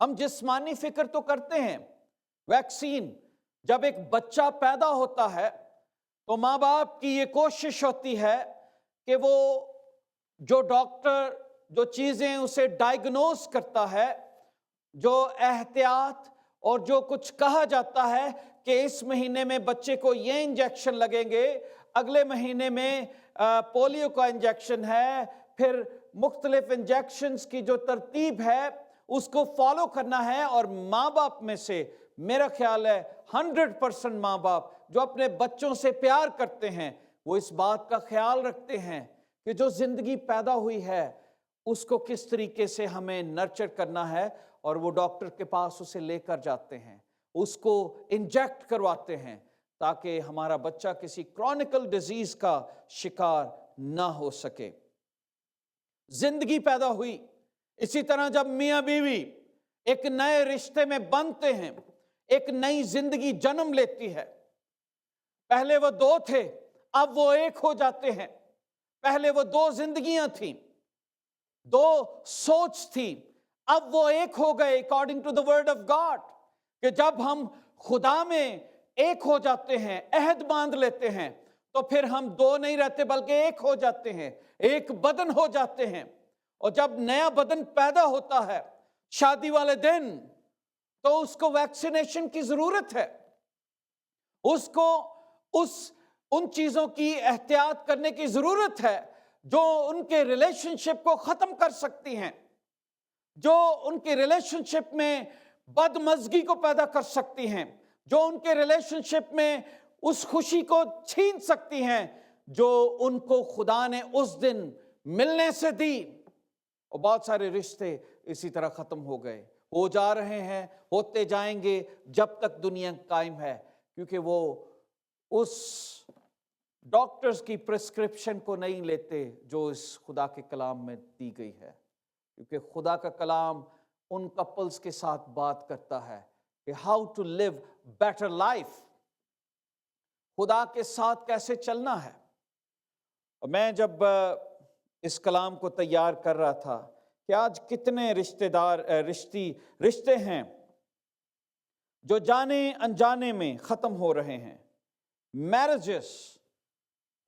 ہم جسمانی فکر تو کرتے ہیں، ویکسین جب ایک بچہ پیدا ہوتا ہے تو ماں باپ کی یہ کوشش ہوتی ہے کہ وہ جو ڈاکٹر جو چیزیں اسے ڈائیگنوز کرتا ہے، جو احتیاط اور جو کچھ کہا جاتا ہے کہ اس مہینے میں بچے کو یہ انجیکشن لگیں گے، اگلے مہینے میں پولیو کا انجیکشن ہے، پھر مختلف انجیکشنز کی جو ترتیب ہے اس کو فالو کرنا ہے۔ اور ماں باپ میں سے میرا خیال ہے 100% ماں باپ جو اپنے بچوں سے پیار کرتے ہیں وہ اس بات کا خیال رکھتے ہیں کہ جو زندگی پیدا ہوئی ہے اس کو کس طریقے سے ہمیں نرچر کرنا ہے، اور وہ ڈاکٹر کے پاس اسے لے کر جاتے ہیں، اس کو انجیکٹ کرواتے ہیں تاکہ ہمارا بچہ کسی کرونیکل ڈیزیز کا شکار نہ ہو سکے۔ زندگی پیدا ہوئی، اسی طرح جب میاں بیوی ایک نئے رشتے میں بنتے ہیں، ایک نئی زندگی جنم لیتی ہے۔ پہلے وہ دو تھے، اب وہ ایک ہو جاتے ہیں۔ پہلے وہ دو زندگیاں تھیں، دو سوچ تھی، اب وہ ایک ہو گئے according to the word of God, کہ جب ہم خدا میں ایک ہو جاتے ہیں، عہد باندھ لیتے ہیں، تو پھر ہم دو نہیں رہتے بلکہ ایک ہو جاتے ہیں، ایک بدن ہو جاتے ہیں۔ اور جب نیا بدن پیدا ہوتا ہے شادی والے دن تو اس کو ویکسینیشن کی ضرورت ہے، اس کو ان چیزوں کی احتیاط کرنے کی ضرورت ہے جو ان کے ریلیشن شپ کو ختم کر سکتی ہیں، جو ان کے ریلیشن شپ میں بدمزگی کو پیدا کر سکتی ہیں، جو ان کے ریلیشن شپ میں اس خوشی کو چھین سکتی ہیں جو ان کو خدا نے اس دن ملنے سے دی۔ اور بہت سارے رشتے اسی طرح ختم ہو گئے، ہو جا رہے ہیں، ہوتے جائیں گے جب تک دنیا قائم ہے، کیونکہ وہ اس ڈاکٹرز کی پرسکرپشن کو نہیں لیتے جو اس خدا کے کلام میں دی گئی ہے، کیونکہ خدا کا کلام ان کپلز کے ساتھ بات کرتا ہے کہ how to live better life, خدا کے ساتھ کیسے چلنا ہے۔ اور میں جب اس کلام کو تیار کر رہا تھا کہ آج کتنے رشتے ہیں جو جانے انجانے میں ختم ہو رہے ہیں، میرجز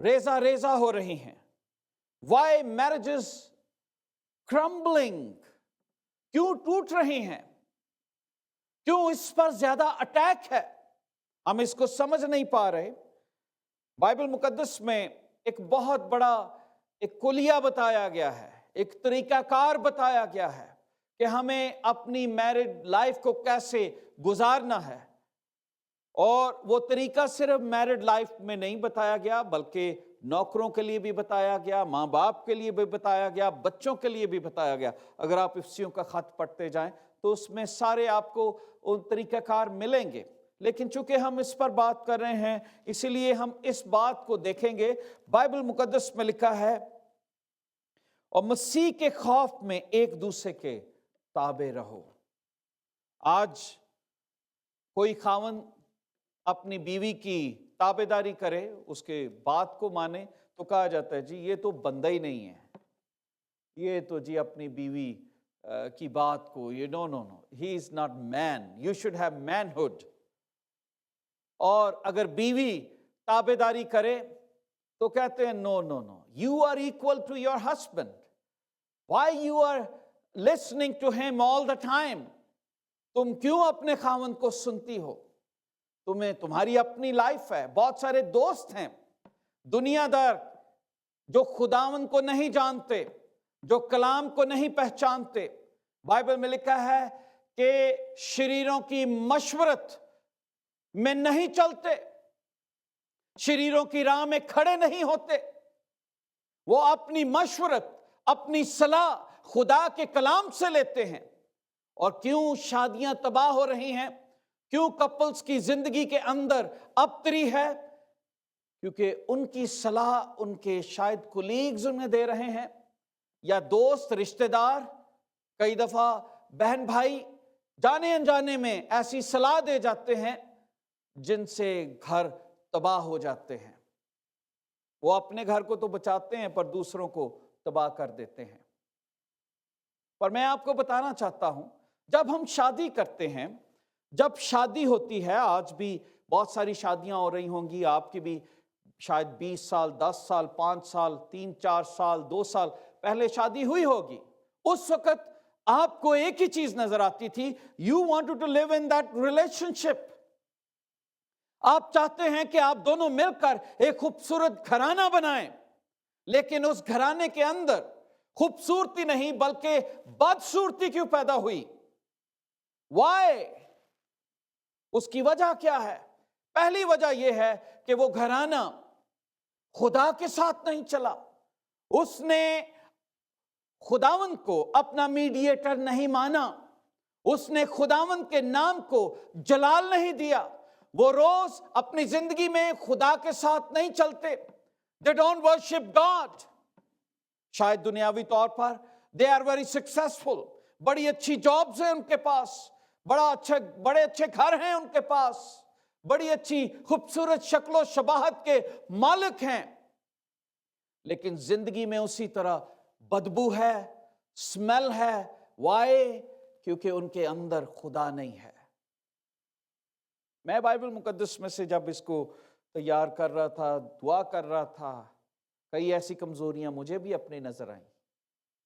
ریزہ ریزہ ہو رہی ہیں۔ وائی میرجز کرمبلنگ، کیوں ٹوٹ رہی ہیں؟ کیوں اس پر زیادہ اٹیک ہے؟ ہم اس کو سمجھ نہیں پا رہے۔ بائبل مقدس میں ایک بہت بڑا ایک کلیہ بتایا گیا ہے، ایک طریقہ کار بتایا گیا ہے کہ ہمیں اپنی میرڈ لائف کو کیسے گزارنا ہے۔ اور وہ طریقہ صرف میرڈ لائف میں نہیں بتایا گیا بلکہ نوکروں کے لیے بھی بتایا گیا، ماں باپ کے لیے بھی بتایا گیا، بچوں کے لیے بھی بتایا گیا۔ اگر آپ افسیوں کا خط پڑھتے جائیں تو اس میں سارے آپ کو ان طریقہ کار ملیں گے، لیکن چونکہ ہم اس پر بات کر رہے ہیں اسی لیے ہم اس بات کو دیکھیں گے۔ بائبل مقدس میں لکھا ہے، اور مسیح کے خوف میں ایک دوسرے کے تابع رہو۔ آج کوئی خاوند اپنی بیوی کی تابع داری کرے، اس کے بات کو مانے، تو کہا جاتا ہے جی یہ تو بندہ ہی نہیں ہے، یہ تو جی اپنی بیوی کی بات کو یہ no he is not man, you should have manhood. اور اگر بیوی تابع داری کرے تو کہتے ہیں no you are equal to your husband, why you are listening to him all the time, تم کیوں اپنے خاوند کو سنتی ہو؟ تمہاری اپنی لائف ہے۔ بہت سارے دوست ہیں دنیا دار جو خداوند کو نہیں جانتے، جو کلام کو نہیں پہچانتے۔ بائبل میں لکھا ہے کہ شریروں کی مشورت میں نہیں چلتے، شریروں کی راہ میں کھڑے نہیں ہوتے، وہ اپنی مشورت، اپنی صلاح خدا کے کلام سے لیتے ہیں۔ اور کیوں شادیاں تباہ ہو رہی ہیں، کیوں کپلز کی زندگی کے اندر ابتری ہے؟ کیونکہ ان کی صلاح ان کے شاید کولیگز انہیں دے رہے ہیں، یا دوست، رشتہ دار، کئی دفعہ بہن بھائی جانے انجانے میں ایسی صلاح دے جاتے ہیں جن سے گھر تباہ ہو جاتے ہیں۔ وہ اپنے گھر کو تو بچاتے ہیں پر دوسروں کو تباہ کر دیتے ہیں۔ پر میں آپ کو بتانا چاہتا ہوں جب ہم شادی کرتے ہیں، جب شادی ہوتی ہے، آج بھی بہت ساری شادیاں ہو رہی ہوں گی، آپ کی بھی شاید 20 سال، 10 سال، 5 سال، 3-4 سال، 2 سال پہلے شادی ہوئی ہوگی۔ اس وقت آپ کو ایک ہی چیز نظر آتی تھی، you wanted to live in that relationship. آپ چاہتے ہیں کہ آپ دونوں مل کر ایک خوبصورت گھرانہ بنائیں، لیکن اس گھرانے کے اندر خوبصورتی نہیں بلکہ بدصورتی کیوں پیدا ہوئی؟ وائی؟ اس کی وجہ کیا ہے؟ پہلی وجہ یہ ہے کہ وہ گھرانہ خدا کے ساتھ نہیں چلا۔ اس نے خداوند کو اپنا میڈیٹر نہیں مانا، اس نے خداوند کے نام کو جلال نہیں دیا۔ وہ روز اپنی زندگی میں خدا کے ساتھ نہیں چلتے۔ They don't worship God۔ شاید دنیاوی طور پر they are very successful، بڑی اچھی جابز ہیں ان کے پاس، بڑے اچھے گھر ہیں ان کے پاس، بڑی اچھی خوبصورت شکل و شباہت کے مالک ہیں، لیکن زندگی میں اسی طرح بدبو ہے، سمیل ہے۔ وائی؟ کیونکہ ان کے اندر خدا نہیں ہے۔ میں بائبل مقدس میں سے جب اس کو تیار کر رہا تھا، دعا کر رہا تھا، کئی ایسی کمزوریاں مجھے بھی اپنی نظر آئیں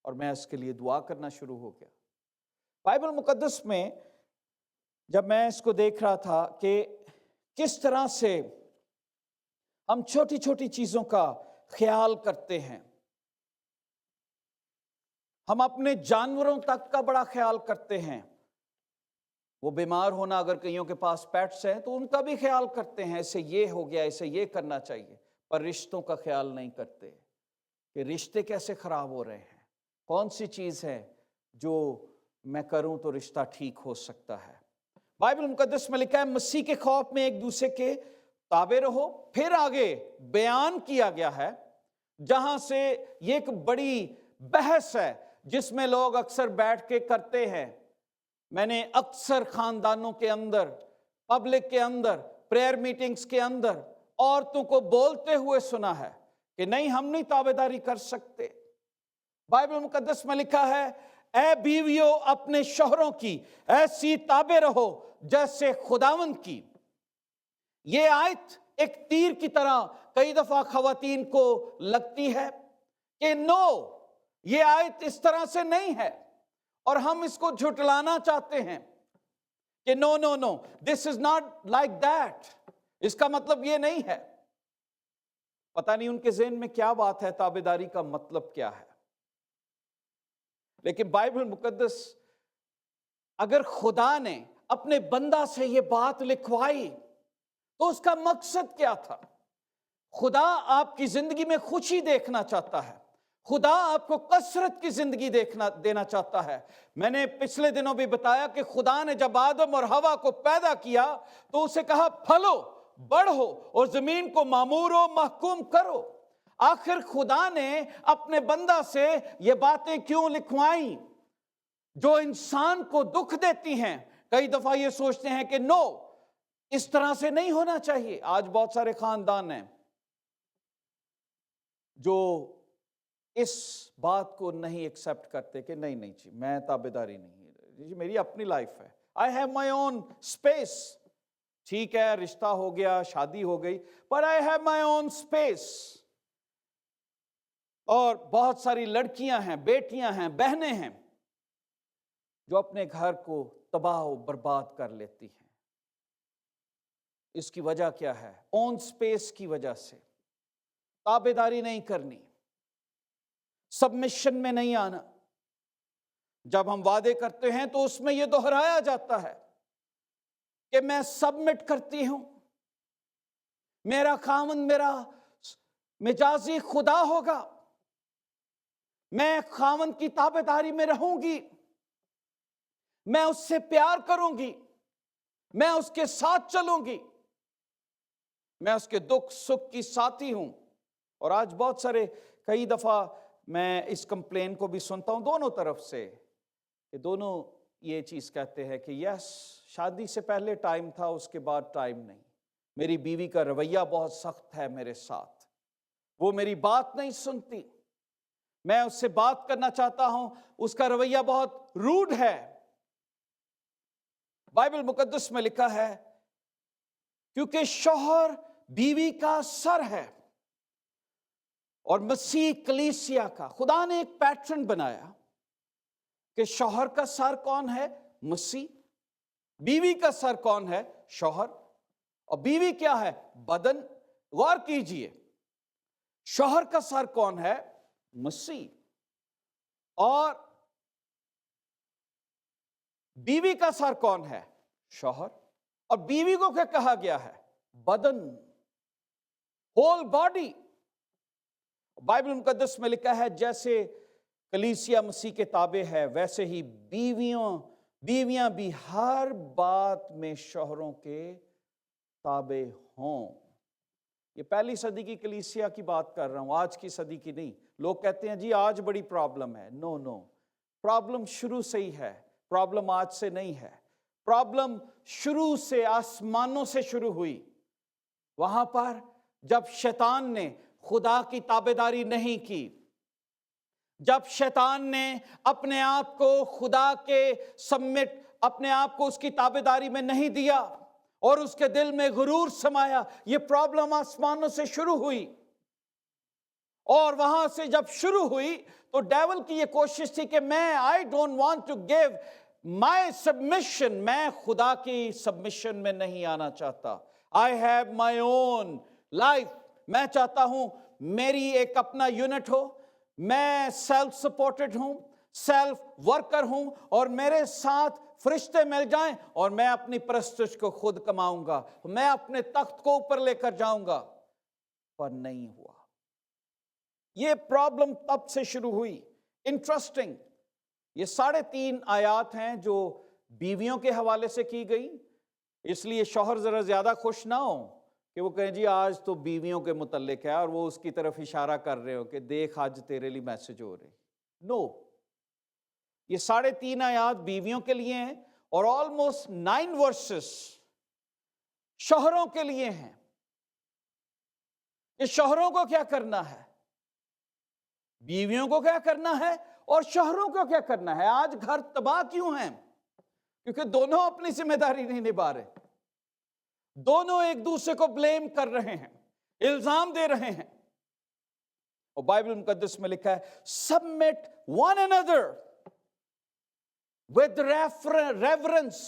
اور میں اس کے لیے دعا کرنا شروع ہو گیا۔ بائبل مقدس میں جب میں اس کو دیکھ رہا تھا کہ کس طرح سے ہم چھوٹی چھوٹی چیزوں کا خیال کرتے ہیں، ہم اپنے جانوروں تک کا بڑا خیال کرتے ہیں۔ وہ بیمار ہونا، اگر کئیوں کے پاس پیٹس ہیں تو ان کا بھی خیال کرتے ہیں، اسے یہ ہو گیا، اسے یہ کرنا چاہیے، پر رشتوں کا خیال نہیں کرتے کہ رشتے کیسے خراب ہو رہے ہیں، کون سی چیز ہے جو میں کروں تو رشتہ ٹھیک ہو سکتا ہے۔ بائبل مقدس میں لکھا ہے مسیح کے خوف میں ایک دوسرے کے تابع رہو۔ پھر آگے بیان کیا گیا ہے جہاں سے یہ ایک بڑی بحث ہے جس میں لوگ اکثر بیٹھ کے کرتے ہیں۔ میں نے اکثر خاندانوں کے اندر، پبلک کے اندر، پریئر میٹنگز کے اندر عورتوں کو بولتے ہوئے سنا ہے کہ نہیں، ہم نہیں تابعداری کر سکتے۔ بائبل مقدس میں لکھا ہے اے بیویوں اپنے شوہروں کی ایسی تابع رہو جیسے خداوند کی۔ یہ آیت ایک تیر کی طرح کئی دفعہ خواتین کو لگتی ہے کہ نو، یہ آیت اس طرح سے نہیں ہے، اور ہم اس کو جھٹلانا چاہتے ہیں کہ نو نو نو، this is not like that, اس کا مطلب یہ نہیں ہے۔ پتہ نہیں ان کے ذہن میں کیا بات ہے، تابعداری کا مطلب کیا ہے۔ لیکن بائبل مقدس، اگر خدا نے اپنے بندہ سے یہ بات لکھوائی تو اس کا مقصد کیا تھا؟ خدا آپ کی زندگی میں خوشی دیکھنا چاہتا ہے، خدا آپ کو کثرت کی زندگی دینا چاہتا ہے۔ میں نے پچھلے دنوں بھی بتایا کہ خدا نے جب آدم اور حوا کو پیدا کیا تو اسے کہا پھلو، بڑھو اور زمین کو معمور و محکوم کرو۔ آخر خدا نے اپنے بندہ سے یہ باتیں کیوں لکھوائیں جو انسان کو دکھ دیتی ہیں؟ کئی دفعہ یہ سوچتے ہیں کہ نو، اس طرح سے نہیں ہونا چاہیے۔ آج بہت سارے خاندان ہیں جو اس بات کو نہیں ایکسپٹ کرتے کہ نہیں نہیں جی، میں تابعداری نہیں، جی میری اپنی لائف ہے، I have my own space۔ ٹھیک ہے، رشتہ ہو گیا، شادی ہو گئی، but I have my own space۔ اور بہت ساری لڑکیاں ہیں، بیٹیاں ہیں، بہنیں ہیں جو اپنے گھر کو تباہ و برباد کر لیتی ہیں۔ اس کی وجہ کیا ہے؟ اون سپیس کی وجہ سے۔ تابعداری نہیں کرنی، سبمیشن میں نہیں آنا۔ جب ہم وعدے کرتے ہیں تو اس میں یہ دہرایا جاتا ہے کہ میں سبمٹ کرتی ہوں، میرا خاوند میرا مجازی خدا ہوگا، میں خاوند کی تابعداری میں رہوں گی، میں اس سے پیار کروں گی، میں اس کے ساتھ چلوں گی، میں اس کے دکھ سکھ کی ساتھی ہوں۔ اور آج بہت سارے، کئی دفعہ میں اس کمپلین کو بھی سنتا ہوں دونوں طرف سے، کہ دونوں یہ چیز کہتے ہیں کہ یس، شادی سے پہلے ٹائم تھا، اس کے بعد ٹائم نہیں۔ میری بیوی کا رویہ بہت سخت ہے میرے ساتھ، وہ میری بات نہیں سنتی، میں اس سے بات کرنا چاہتا ہوں، اس کا رویہ بہت روڈ ہے۔ بائبل مقدس میں لکھا ہے کیونکہ شوہر بیوی کا سر ہے اور مسیح کلیسیا کا. خدا نے ایک پیٹرن بنایا کہ شوہر کا سر کون ہے؟ مسیح. بیوی کا سر کون ہے؟ شوہر. اور بیوی کیا ہے؟ بدن. غور کیجئے، شوہر کا سر کون ہے؟ مسیح. اور بیوی کا سر کون ہے؟ شوہر. اور بیوی کو کیا کہا گیا ہے؟ بدن، ہول باڈی. بائبل مقدس میں لکھا ہے جیسے کلیسیا مسیح کے تابع ہے ویسے ہی بیویاں بھی ہر بات میں شوہروں کے تابع ہوں. یہ پہلی صدی کی کلیسیا کی بات کر رہا ہوں، آج کی صدی کی نہیں. لوگ کہتے ہیں جی آج بڑی پرابلم ہے. نو، پرابلم شروع سے ہی ہے. پرابلم آج سے نہیں ہے. پرابلم شروع سے آسمانوں سے شروع ہوئی. وہاں پر جب شیطان نے خدا کی تابعداری نہیں کی، جب شیطان نے اپنے آپ کو خدا کے سبمٹ، اپنے آپ کو اس کی تابعداری میں نہیں دیا اور اس کے دل میں غرور سمایا، یہ پرابلم آسمانوں سے شروع ہوئی. اور وہاں سے جب شروع ہوئی تو ڈیول کی یہ کوشش تھی کہ I don't want to give my submission، میں خدا کی سبمیشن میں نہیں آنا چاہتا. I have my own life، میں چاہتا ہوں میری ایک اپنا یونٹ ہو، میں سیلف سپورٹڈ ہوں، سیلف ورکر ہوں، اور میرے ساتھ فرشتے مل جائیں اور میں اپنی پرستش کو خود کماؤں گا، میں اپنے تخت کو اوپر لے کر جاؤں گا. پر نہیں ہوا. یہ پرابلم تب سے شروع ہوئی. انٹرسٹنگ، یہ 3.5 آیات ہیں جو بیویوں کے حوالے سے کی گئی. اس لیے شوہر ذرا زیادہ خوش نہ ہو کہ وہ کہیں جی آج تو بیویوں کے متعلق ہے اور وہ اس کی طرف اشارہ کر رہے ہو کہ دیکھ آج تیرے لیے میسج ہو رہی. نو، یہ 3.5 آیات بیویوں کے لیے ہیں اور آلموسٹ 9 ورسز شوہروں کے لیے ہیں کہ شوہروں کو کیا کرنا ہے، بیویوں کو کیا کرنا ہے اور شوہروں کو کیا کرنا ہے. آج گھر تباہ کیوں ہیں؟ کیونکہ دونوں اپنی ذمہ داری نہیں نبھا رہے. دونوں ایک دوسرے کو بلیم کر رہے ہیں، الزام دے رہے ہیں. اور بائبل مقدس میں لکھا ہے submit one another with reverence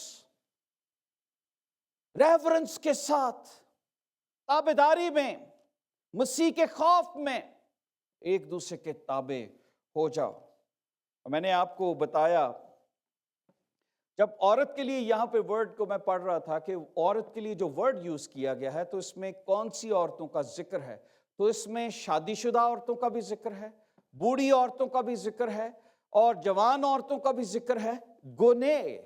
کے ساتھ، تابعداری میں، مسیح کے خوف میں ایک دوسرے کے تابع ہو جاؤ. میں نے آپ کو بتایا جب عورت کے لیے یہاں پہ ورڈ کو میں پڑھ رہا تھا کہ عورت کے لیے جو ورڈ یوز کیا گیا ہے تو اس میں کون سی عورتوں کا ذکر ہے، تو اس میں شادی شدہ عورتوں کا بھی ذکر ہے، بوڑھی عورتوں کا بھی ذکر ہے اور جوان عورتوں کا بھی ذکر ہے. گونے،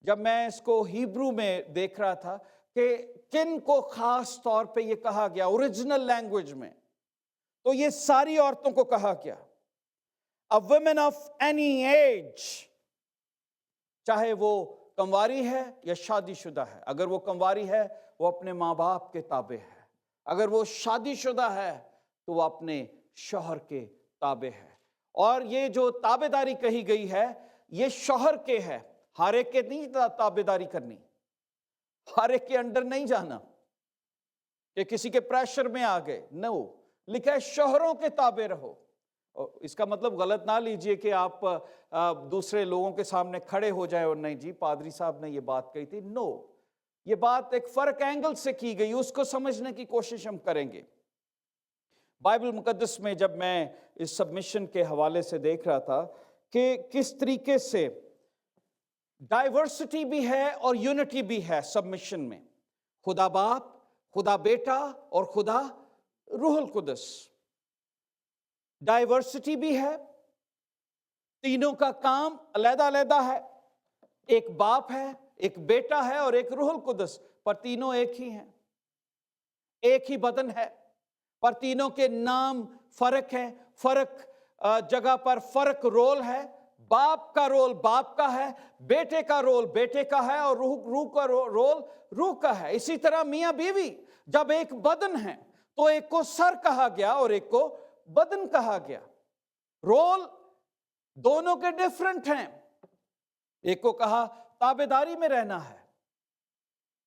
جب میں اس کو ہیبرو میں دیکھ رہا تھا کہ کن کو خاص طور پہ یہ کہا گیا اوریجنل لینگویج میں، تو یہ ساری عورتوں کو کہا گیا. A woman of any age، چاہے وہ کنواری ہے یا شادی شدہ ہے. اگر وہ کنواری ہے وہ اپنے ماں باپ کے تابع ہے، اگر وہ شادی شدہ ہے تو وہ اپنے شوہر کے تابع ہے. اور یہ جو تابع داری کہی گئی ہے یہ شوہر کے ہے، ہر ایک کے نہیں تابع داری کرنی، ہر ایک کے انڈر نہیں جانا کہ کسی کے پریشر میں آ گئے. نو، لکھا ہے شوہروں کے تابع رہو. اس کا مطلب غلط نہ لیجئے کہ آپ دوسرے لوگوں کے سامنے کھڑے ہو جائے اور نہیں جی پادری صاحب نے یہ بات کہی تھی. نو، یہ بات ایک فرق اینگل سے کی گئی، اس کو سمجھنے کی کوشش ہم کریں گے. بائبل مقدس میں جب میں اس سبمیشن کے حوالے سے دیکھ رہا تھا کہ کس طریقے سے ڈائیورسٹی بھی ہے اور یونٹی بھی ہے سبمیشن میں، خدا باپ، خدا بیٹا اور خدا روح القدس. ڈائیورسٹی بھی ہے، تینوں کا کام علیحدہ علیحدہ ہے. ایک باپ ہے، ایک بیٹا ہے اور ایک روح القدس، پر تینوں ایک ہی ہیں، ایک ہی بدن ہے، پر تینوں کے نام فرق ہیں، فرق جگہ پر فرق رول ہے. باپ کا رول باپ کا ہے، بیٹے کا رول بیٹے کا ہے اور روح کا رول روح کا ہے. اسی طرح میاں بیوی جب ایک بدن ہے تو ایک کو سر کہا گیا اور ایک کو بدن کہا گیا. رول دونوں کے ڈیفرنٹ ہیں. ایک کو کہا تابعداری میں رہنا ہے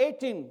18,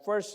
1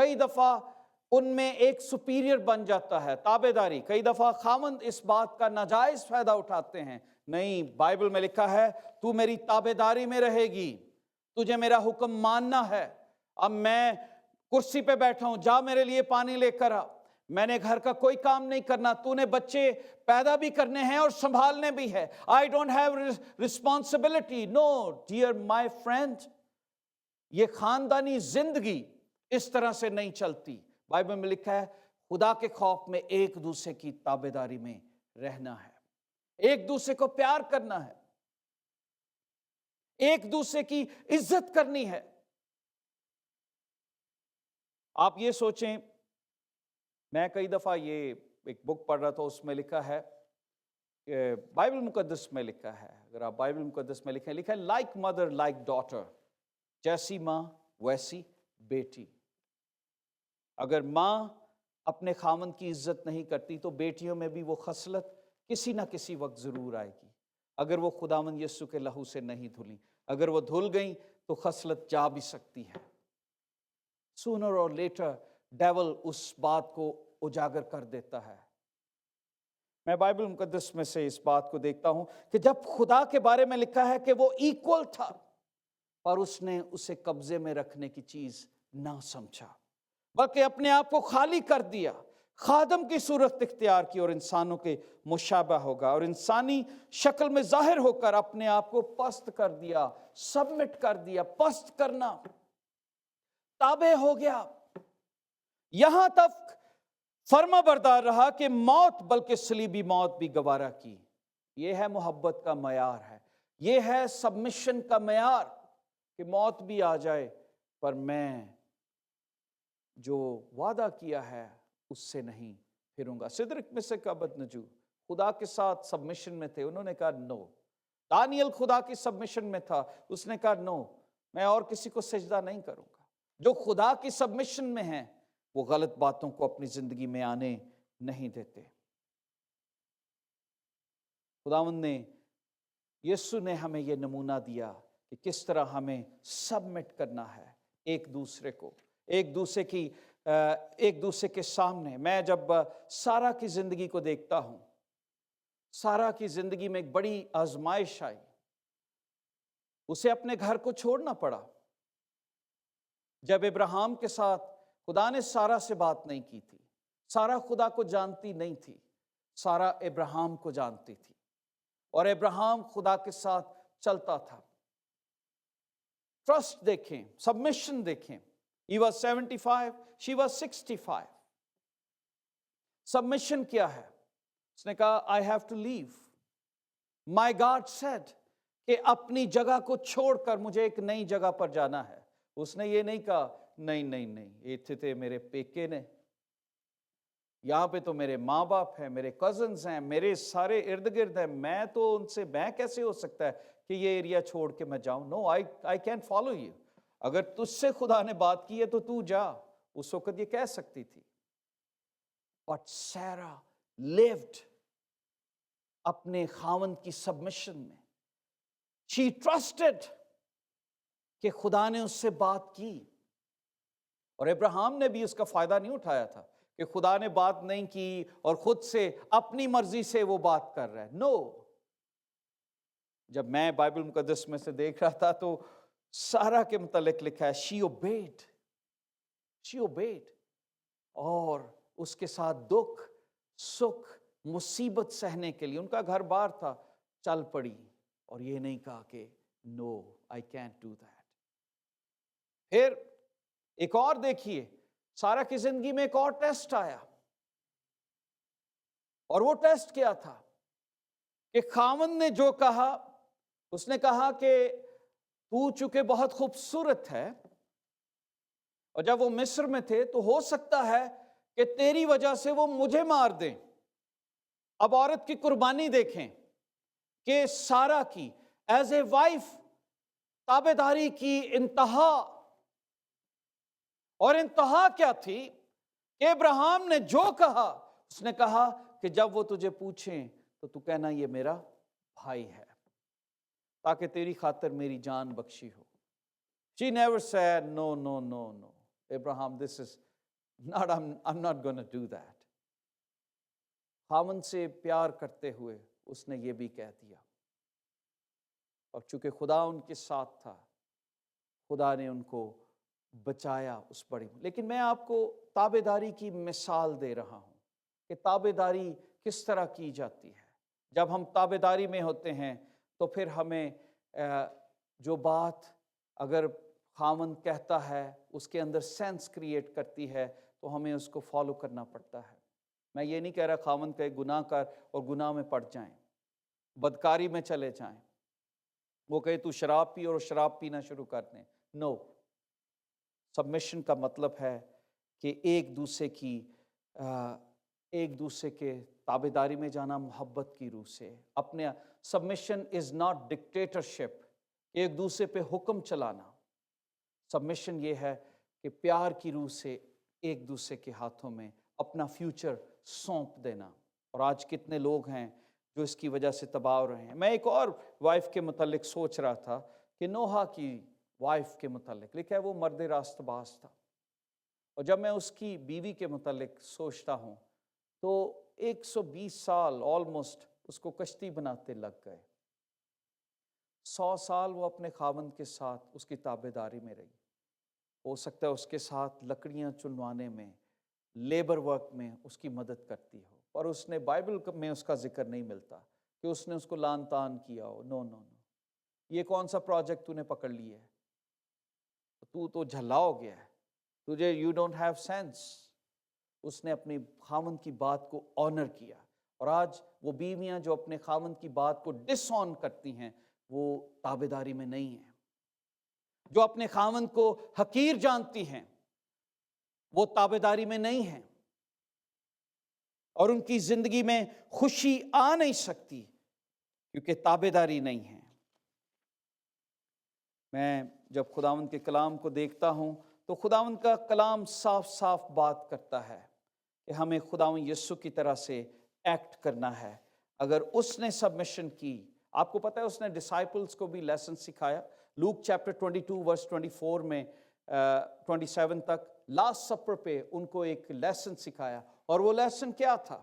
کئی دفعہ ان میں ایک سپیریئر بن جاتا ہے، تابعداری۔ کئی دفعہ خاوند اس بات کا ناجائز فائدہ اٹھاتے ہیں۔ نہیں، بائبل میں لکھا ہے تو میری تابعداری میں رہے گی، تجھے میرا حکم ماننا ہے۔ اب میں کرسی پہ بیٹھا ہوں، جا میرے لیے پانی لے کر آ۔ میں نے گھر کا کوئی کام نہیں کرنا، تو نے بچے پیدا بھی کرنے ہیں اور سنبھالنے بھی ہے۔ I don't have responsibility. No, dear my friend. یہ خاندانی زندگی اس طرح سے نہیں چلتی۔ بائبل میں لکھا ہے خدا کے خوف میں ایک دوسرے کی تابعداری میں رہنا ہے، ایک دوسرے کو پیار کرنا ہے، ایک دوسرے کی عزت کرنی ہے۔ آپ یہ سوچیں، میں کئی دفعہ یہ ایک بک پڑھ رہا تھا، اس میں لکھا ہے کہ بائبل مقدس میں لکھا ہے، اگر آپ بائبل مقدس میں لکھا ہے لائک مدر لائک ڈاٹر، جیسی ماں ویسی بیٹی۔ اگر ماں اپنے خاوند کی عزت نہیں کرتی تو بیٹیوں میں بھی وہ خصلت کسی نہ کسی وقت ضرور آئے گی، اگر وہ خداوند یسوع کے لہو سے نہیں دھلیں۔ اگر وہ دھل گئیں تو خصلت جا بھی سکتی ہے۔ سونر اور لیٹر ڈیول اس بات کو اجاگر کر دیتا ہے۔ میں بائبل مقدس میں سے اس بات کو دیکھتا ہوں کہ جب خدا کے بارے میں لکھا ہے کہ وہ ایکول تھا، پر اس نے اسے قبضے میں رکھنے کی چیز نہ سمجھا، بلکہ اپنے آپ کو خالی کر دیا، خادم کی صورت اختیار کی اور انسانوں کے مشابہ ہوگا، اور انسانی شکل میں ظاہر ہو کر اپنے آپ کو پست کر دیا، سبمٹ کر دیا۔ پست کرنا، تابع ہو گیا، یہاں تک فرما بردار رہا کہ موت، بلکہ صلیبی موت بھی گوارا کی۔ یہ ہے محبت کا معیار، ہے یہ ہے سبمشن کا معیار، کہ موت بھی آ جائے پر میں جو وعدہ کیا ہے اس سے نہیں پھروں گا۔ سدرک مسک ابدنجو خدا کے ساتھ سبمشن میں تھے، انہوں نے کہا نو۔ دانیل خدا کی سبمشن میں تھا، اس نے کہا نو، میں اور کسی کو سجدہ نہیں کروں گا۔ جو خدا کی سبمشن میں ہیں وہ غلط باتوں کو اپنی زندگی میں آنے نہیں دیتے۔ خداوند نے، یسوع نے ہمیں یہ نمونہ دیا کہ کس طرح ہمیں سبمٹ کرنا ہے ایک دوسرے کو، ایک دوسرے کے سامنے۔ میں جب سارا کی زندگی کو دیکھتا ہوں، سارا کی زندگی میں ایک بڑی آزمائش آئی، اسے اپنے گھر کو چھوڑنا پڑا۔ جب ابراہیم کے ساتھ خدا نے سارا سے بات نہیں کی تھی، سارا خدا کو جانتی نہیں تھی، سارا ابراہیم کو جانتی تھی، اور ابراہیم خدا کے ساتھ چلتا تھا۔ ٹرسٹ دیکھیں، سبمشن دیکھیں۔ He was 75, she was 65۔ Submission کیا ہے؟ اس نے کہا I have to leave. My God said کہ اپنی جگہ کو چھوڑ کر مجھے ایک نئی جگہ پر جانا ہے۔ اس نے یہ نہیں کہا نہیں، یہ تھے میرے پیکے نے، یہاں پہ تو میرے ماں باپ ہیں، میرے کزنز ہیں، میرے سارے ارد گرد ہیں، میں تو ان سے، میں کیسے ہو سکتا ہے کہ یہ ایریا چھوڑ کے میں جاؤں؟ نو، I can't follow you۔ اگر تجھ سے خدا نے بات کی ہے تو تو جا۔ اس وقت یہ کہہ سکتی تھی، but Sarah lived اپنے خاوند کی سبمشن میں۔ she trusted کہ خدا نے اس سے بات کی، اور ابراہیم نے بھی اس کا فائدہ نہیں اٹھایا تھا کہ خدا نے بات نہیں کی اور خود سے اپنی مرضی سے وہ بات کر رہا ہے۔ نو، جب میں بائبل مقدس میں سے دیکھ رہا تھا تو سارا کے متعلق لکھا ہے she obeyed، اور اس کے ساتھ دکھ سکھ مصیبت سہنے کے لیے، ان کا گھر بار تھا، چل پڑی، اور یہ نہیں کہا کہ no I can't do that۔ پھر ایک اور دیکھیے، سارا کی زندگی میں ایک اور ٹیسٹ آیا، اور وہ ٹیسٹ کیا تھا کہ خاوند نے جو کہا، اس نے کہا کہ تو چونکہ بہت خوبصورت ہے، اور جب وہ مصر میں تھے تو ہو سکتا ہے کہ تیری وجہ سے وہ مجھے مار دیں۔ اب عورت کی قربانی دیکھیں کہ سارا کی ایز اے وائف تابعداری کی انتہا، اور انتہا کیا تھی کہ ابراہیم نے جو کہا، اس نے کہا کہ جب وہ تجھے پوچھیں تو تو کہنا یہ میرا بھائی ہے، تاکہ تیری خاطر میری جان بخشی ہو۔ She never said no, Abraham, this is Not, I'm not going to do that. خاوند سے پیار کرتے ہوئے اس نے یہ بھی کہہ دیا، اور چونکہ خدا ان کے ساتھ تھا، خدا نے ان کو بچایا اس بڑی۔ لیکن میں آپ کو تابعداری کی مثال دے رہا ہوں کہ تابعداری کس طرح کی جاتی ہے۔ جب ہم تابعداری میں ہوتے ہیں تو پھر ہمیں جو بات اگر خاوند کہتا ہے اس کے اندر سینس کریٹ کرتی ہے تو ہمیں اس کو فالو کرنا پڑتا ہے۔ میں یہ نہیں کہہ رہا خاوند کہے گناہ کر اور گناہ میں پڑ جائیں، بدکاری میں چلے جائیں، وہ کہے تو شراب پی اور شراب پینا شروع کر دیں۔ نو، سبمیشن کا مطلب ہے کہ ایک دوسرے کے تابعداری میں جانا محبت کی روح سے۔ اپنے سبمیشن از ناٹ ڈکٹیٹرشپ، ایک دوسرے پہ حکم چلانا۔ سبمیشن یہ ہے کہ پیار کی روح سے ایک دوسرے کے ہاتھوں میں اپنا فیوچر سونپ دینا۔ اور آج کتنے لوگ ہیں جو اس کی وجہ سے تباہ ہو رہے ہیں۔ میں ایک اور وائف کے متعلق سوچ رہا تھا کہ نوحہ کی وائف کے متعلق لکھا ہے وہ مرد راست باز تھا، اور جب میں اس کی بیوی کے متعلق سوچتا ہوں تو 120 سال آلموسٹ اس کو کشتی بناتے لگ گئے۔ 100 سال وہ اپنے خاوند کے ساتھ اس کی تابعداری میں رہی۔ ہو سکتا ہے اس کے ساتھ لکڑیاں چنوانے میں، لیبر ورک میں اس کی مدد کرتی ہو، پر اس نے بائبل میں اس کا ذکر نہیں ملتا کہ اس نے اس کو لان تان کیا ہو۔ نو نو نو، یہ کون سا پروجیکٹ تو نے پکڑ لی ہے؟ تو جھلا ہو گیا ہے تجھے، یو ڈونٹ ہیو سینس۔ اس نے اپنی خاوند کی بات کو آنر کیا، اور آج وہ بیویاں جو اپنے خاوند کی بات کو ڈس آن کرتی ہیں وہ تابعداری میں نہیں ہیں۔ جو اپنے خاوند کو حقیر جانتی ہیں وہ تابعداری میں نہیں ہیں، اور ان کی زندگی میں خوشی آ نہیں سکتی کیونکہ تابعداری نہیں ہے۔ میں جب خداوند کے کلام کو دیکھتا ہوں تو خداوند کا کلام صاف صاف بات کرتا ہے کہ ہمیں خداوند یسوع کی طرح سے ایکٹ کرنا ہے۔ اگر اس نے سبمیشن کی، آپ کو پتہ ہے اس نے ڈسائپلز کو بھی لیسن سکھایا۔ لوک چیپٹر 22 ورس 24 میں 27 تک لاسٹ سپر پہ ان کو ایک لیسن سکھایا، اور وہ لیسن کیا تھا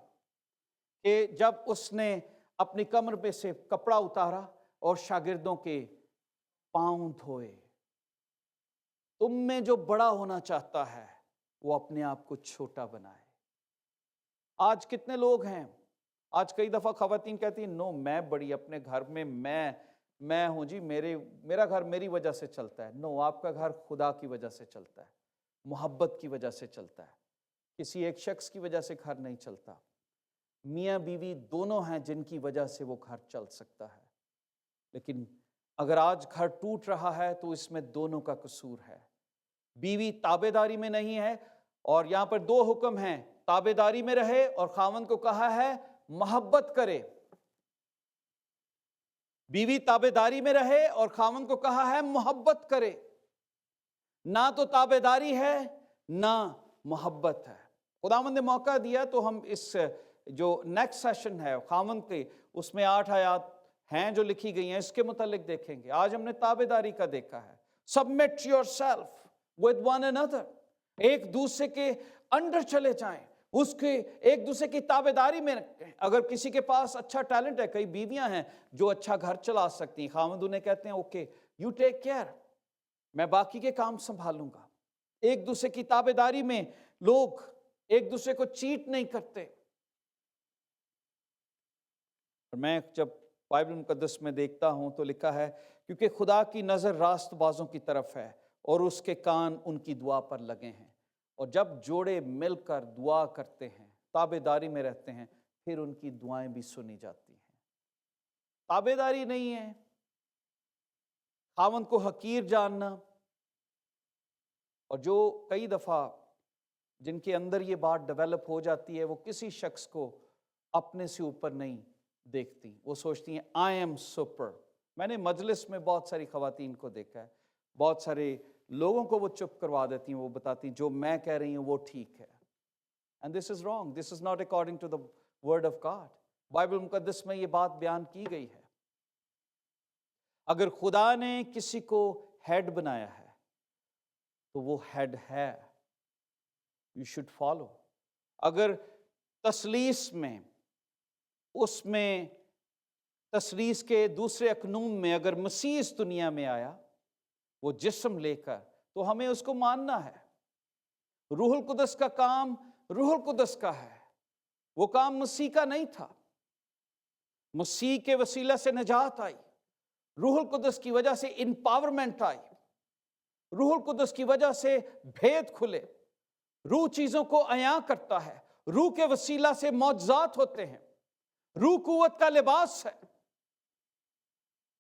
کہ جب اس نے اپنی کمر پہ سے کپڑا اتارا اور شاگردوں کے پاؤں دھوئے۔ تم میں جو بڑا ہونا چاہتا ہے وہ اپنے آپ کو چھوٹا بنائے۔ آج کتنے لوگ ہیں، آج کئی دفعہ خواتین کہتی ہیں نو میں بڑی، اپنے گھر میں میں ہوں جی، میرا گھر میری وجہ سے چلتا ہے۔ نو، آپ کا گھر خدا کی وجہ سے چلتا ہے، محبت کی وجہ سے چلتا ہے، کسی ایک شخص کی وجہ سے گھر نہیں چلتا۔ میاں بیوی دونوں ہیں جن کی وجہ سے وہ گھر چل سکتا ہے، لیکن اگر آج گھر ٹوٹ رہا ہے تو اس میں دونوں کا قصور ہے۔ بیوی تابعداری میں نہیں ہے، اور یہاں پر دو حکم ہیں، تابعداری میں رہے، اور خاوند کو کہا ہے محبت کرے۔ بیوی تابعداری میں رہے اور خاوند کو کہا ہے محبت کرے۔ نہ تو تابعداری ہے نہ محبت ہے۔ خداوند نے موقع دیا تو ہم اس جو نیکسٹ سیشن ہے خاوند کے، اس میں 8 آیات ہیں جو لکھی گئی ہیں، اس کے متعلق دیکھیں گے۔ آج ہم نے تابعداری کا دیکھا ہے۔ Submit your self with one another، ایک دوسرے کے انڈر چلے جائیں، اس کے ایک دوسرے کی تابعداری میں رکھیں۔ اگر کسی کے پاس اچھا ٹیلنٹ ہے، کئی بیویاں ہیں جو اچھا گھر چلا سکتی ہیں، خاوند انہیں کہتے ہیں اوکے یو ٹیک کیئر، میں باقی کے کام سنبھالوں گا۔ ایک دوسرے کی تابعداری میں لوگ ایک دوسرے کو چیٹ نہیں کرتے۔ اور میں جب بائبل مقدس میں دیکھتا ہوں تو لکھا ہے کیونکہ خدا کی نظر راست بازوں کی طرف ہے اور اس کے کان ان کی دعا پر لگے ہیں۔ اور جب جوڑے مل کر دعا کرتے ہیں، تابعداری میں رہتے ہیں، پھر ان کی دعائیں بھی سنی جاتی ہیں۔ تابعداری نہیں ہے، خاوند کو حقیر جاننا، اور جو کئی دفعہ جن کے اندر یہ بات ڈیولپ ہو جاتی ہے وہ کسی شخص کو اپنے سے اوپر نہیں دیکھتی، وہ سوچتی ہیں آئی ایم سپر۔ میں نے مجلس میں بہت ساری خواتین کو دیکھا ہے، بہت سارے لوگوں کو وہ چپ کروا دیتی ہیں، وہ بتاتی ہیں جو میں کہہ رہی ہوں وہ ٹھیک ہے۔ And this is wrong, this is not according to the word of God. Bible مقدس میں یہ بات بیان کی گئی ہے۔ اگر خدا نے کسی کو ہیڈ بنایا ہے تو وہ ہیڈ ہے، you should follow. اگر تسلیس میں، اس میں تسلیس کے دوسرے اکنون میں اگر مسیح اس دنیا میں آیا وہ جسم لے کر، تو ہمیں اس کو ماننا ہے۔ روح القدس کا کام روح القدس کا ہے، وہ کام مسیح کا نہیں تھا۔ مسیح کے وسیلہ سے نجات آئی، روح القدس کی وجہ سے امپاورمنٹ آئی، روح القدس کی وجہ سے بھید کھلے، روح چیزوں کو عیاں کرتا ہے، روح کے وسیلہ سے معجزات ہوتے ہیں، روح قوت کا لباس ہے۔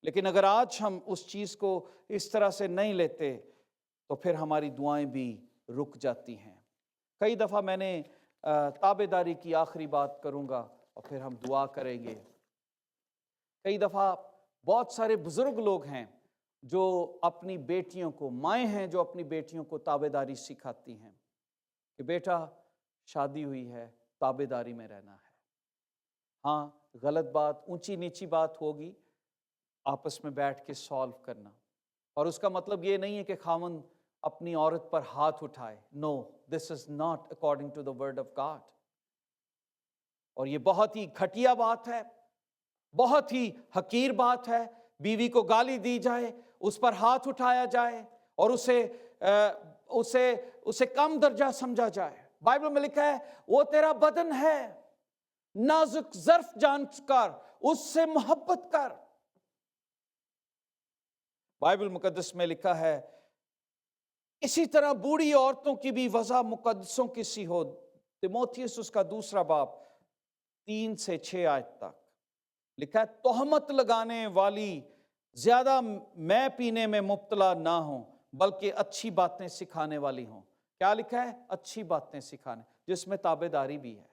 لیکن اگر آج ہم اس چیز کو اس طرح سے نہیں لیتے تو پھر ہماری دعائیں بھی رک جاتی ہیں۔ کئی دفعہ میں نے تابعداری کی آخری بات کروں گا اور پھر ہم دعا کریں گے۔ کئی دفعہ بہت سارے بزرگ لوگ ہیں جو اپنی بیٹیوں کو، مائیں ہیں جو اپنی بیٹیوں کو تابعداری سکھاتی ہیں کہ بیٹا شادی ہوئی ہے، تابعداری میں رہنا ہے۔ ہاں، غلط بات، اونچی نیچی بات ہوگی، آپس میں بیٹھ کے سالو کرنا، اور اس کا مطلب یہ نہیں ہے کہ خاوند اپنی عورت پر ہاتھ اٹھائے۔ No, this is not according to the word of God. اور یہ بہت ہی گھٹیا بات ہے، بہت ہی حقیر بات ہے۔ بیوی کو گالی دی جائے، اس پر ہاتھ اٹھایا جائے اور اسے کم درجہ سمجھا جائے۔ بائبل میں لکھا ہے وہ تیرا بدن ہے، نازک ظرف جان کر اس سے محبت کر۔ بائبل مقدس میں لکھا ہے اسی طرح بوڑھی عورتوں کی بھی وضع مقدسوں کی سی ہو۔ تیموتھیوس اس کا دوسرا باب 3 سے 6 آیت تک لکھا ہے تہمت لگانے والی زیادہ میں پینے میں مبتلا نہ ہوں بلکہ اچھی باتیں سکھانے والی ہوں۔ کیا لکھا ہے؟ اچھی باتیں سکھانے، جس میں تابعداری بھی ہے۔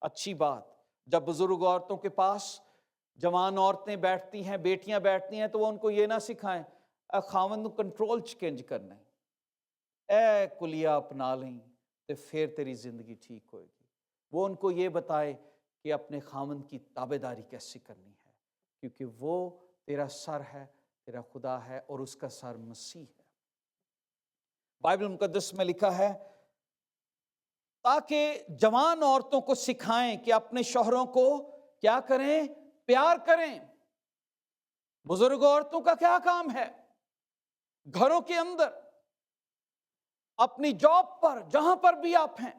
اچھی بات، جب بزرگ عورتوں کے پاس جوان عورتیں بیٹھتی ہیں، بیٹیاں بیٹھتی ہیں، تو وہ ان کو یہ نہ سکھائیں خاوند نو کنٹرول چکنج کرنا ہے، اے کلیا اپنا لیں تو پھر تیری زندگی ٹھیک ہوئے گی۔ وہ ان کو یہ بتائے کہ اپنے خاوند کی تابعداری کیسے کرنی ہے، کیونکہ وہ تیرا سر ہے، تیرا خدا ہے، اور اس کا سر مسیح ہے۔ بائبل مقدس میں لکھا ہے تاکہ جوان عورتوں کو سکھائیں کہ اپنے شوہروں کو کیا کریں؟ پیار کریں۔ بزرگ عورتوں کا کیا کام ہے؟ گھروں کے اندر، اپنی جاب پر، جہاں پر بھی آپ ہیں،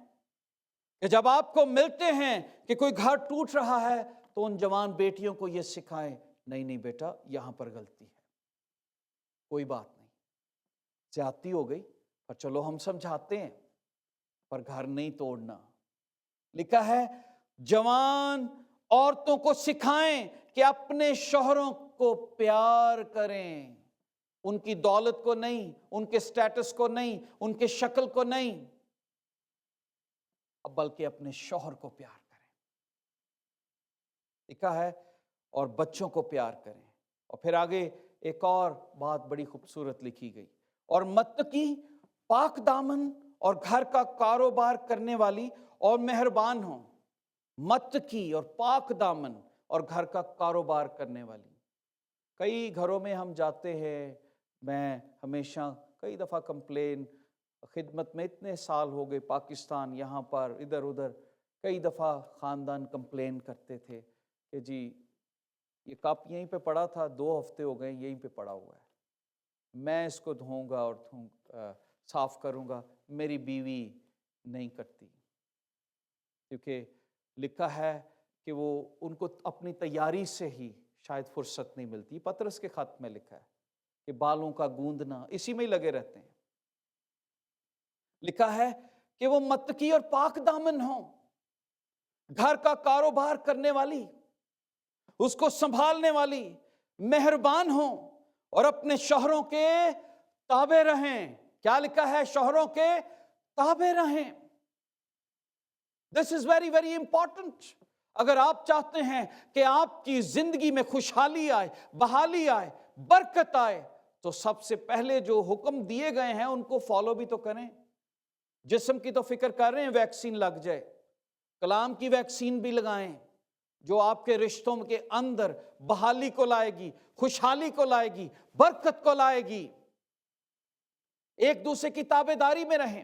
کہ جب آپ کو ملتے ہیں کہ کوئی گھر ٹوٹ رہا ہے تو ان جوان بیٹیوں کو یہ سکھائیں نہیں نہیں بیٹا یہاں پر غلطی ہے، کوئی بات نہیں، زیادتی ہو گئی پر چلو ہم سمجھاتے ہیں، پر گھر نہیں توڑنا۔ لکھا ہے جوان عورتوں کو سکھائیں کہ اپنے شوہروں کو پیار کریں، ان کی دولت کو نہیں، ان کے سٹیٹس کو نہیں، ان کے شکل کو نہیں، بلکہ اپنے شوہر کو پیار کریں۔ لکھا ہے اور بچوں کو پیار کریں۔ اور پھر آگے ایک اور بات بڑی خوبصورت لکھی گئی، اور متقی، پاک دامن اور گھر کا کاروبار کرنے والی اور مہربان ہوں۔ متقی اور پاک دامن اور گھر کا کاروبار کرنے والی۔ کئی گھروں میں ہم جاتے ہیں، میں ہمیشہ کئی دفعہ کمپلین، خدمت میں اتنے سال ہو گئے، پاکستان، یہاں پر ادھر ادھر، کئی دفعہ خاندان کمپلین کرتے تھے کہ جی یہ کپ یہیں پہ پڑا تھا، 2 ہفتے ہو گئے یہیں پہ پڑا ہوا ہے، میں اس کو دھوؤں گا اور صاف کروں گا، میری بیوی نہیں کرتی، کیونکہ لکھا ہے کہ وہ ان کو اپنی تیاری سے ہی شاید فرصت نہیں ملتی۔ پطرس کے خط میں لکھا ہے کہ بالوں کا گوندنا، اسی میں ہی لگے رہتے ہیں۔ لکھا ہے کہ وہ متقی اور پاک دامن ہوں، گھر کا کاروبار کرنے والی، اس کو سنبھالنے والی، مہربان ہوں، اور اپنے شوہروں کے تابع رہیں۔ کیا لکھا ہے؟ شوہروں کے تابع رہیں۔ This is very very important۔ اگر آپ چاہتے ہیں کہ آپ کی زندگی میں خوشحالی آئے، بحالی آئے، برکت آئے، تو سب سے پہلے جو حکم دیے گئے ہیں ان کو فالو بھی تو کریں۔ جسم کی تو فکر کر رہے ہیں ویکسین لگ جائے، کلام کی ویکسین بھی لگائیں جو آپ کے رشتوں کے اندر بحالی کو لائے گی، خوشحالی کو لائے گی، برکت کو لائے گی۔ ایک دوسرے کی تابعداری میں رہیں۔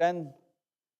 10,